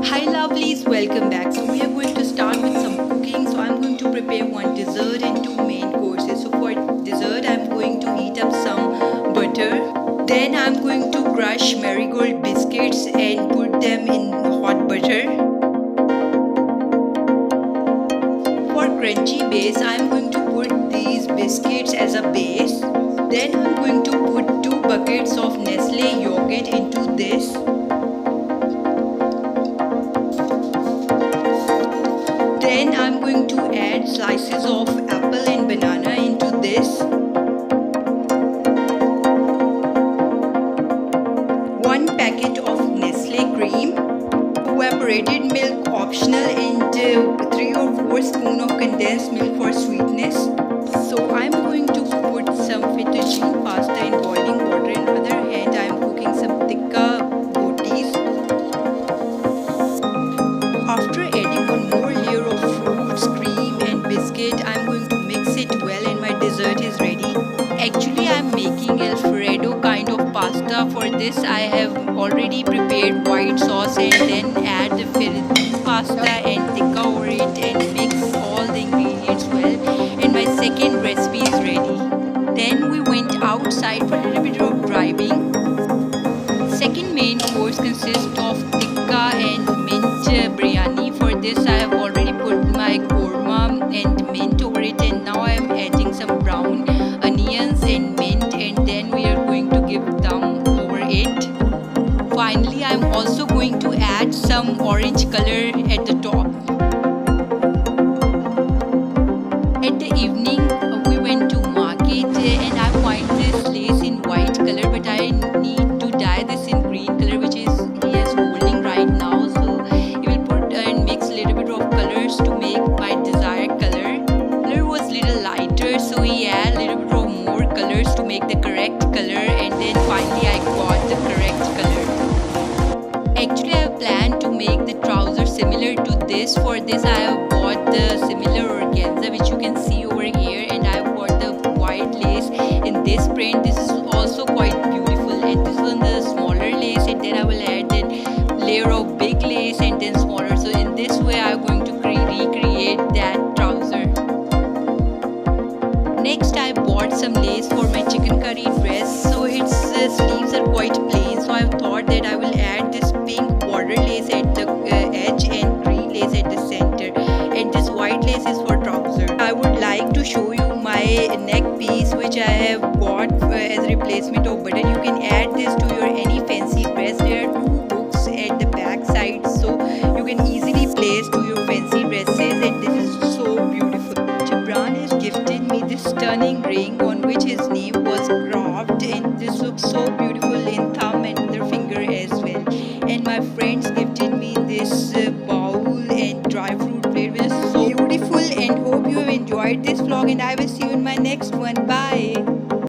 Hi lovelies, welcome back. So we are going to start with some cooking. So I'm going to prepare one dessert and two main courses. So for dessert I'm going to heat up some butter. Then I'm going to crush marigold biscuits and put them in hot butter. For crunchy base I'm going to put these biscuits as a base. Then I'm going to put 2 buckets of Nestle yogurt into this. Then I'm going to add slices of apple and banana into this. 1 packet of Nestle cream, evaporated milk optional, and 3 or 4 spoons of condensed milk for sweetness. So I'm going to put some fettuccine pasta in boiling water. On the other hand, I'm cooking some tikka botis. After adding one more layer of fruits, cream and biscuit, I'm going to mix it well and my dessert is ready. Actually, I'm making Alfredo kind of pasta. For this, I have already prepared white sauce and then add the fettuccine pasta and tikka over it and mix all the ingredients well. And my second recipe is ready. Then we went outside for a little bit of driving. Second main course consists of tikka and mint Briyani. For this I have already put my korma and mint over it, and now I am adding some brown onions and mint, and then we are going to give dum over it. Finally I am also going to add some orange color at the top. At the evening we went to market and I find this lace in white color, but I need to dye this in green color, which is he is holding right now. So you will put and mix a little bit of colors to make my desired color. Color was little lighter, so he add a little bit of more colors to make the correct color, and then finally I got the correct color. Actually I have planned to make the trouser similar to this. For this I have bought the similar organza which you can see over here, and I have got the white lace in this print. This is also quite beautiful, and this is on the smaller lace, and then I will add a layer of big lace and then smaller. So in this way I am going to recreate that trouser. Next I bought some lace for my chicken curry dress. So its sleeves are quite plain, so I thought that I will add this pink border lace at the edge and green lace at the center, and this white lace is for trouser. I would like to show you my neck piece which I have bought as a replacement of button. You can add this to your any fancy dress. There are 2 hooks at the back side, so you can easily place to your fancy dresses, and this is so beautiful. Jabran has gifted me this stunning ring on which his name was carved, and this looks so beautiful in thumb and other finger as well. And my friends gifted me this bowl and dry fruit plate, which is so beautiful. And hope you have enjoyed this vlog, and I will see you in my next one. Bye.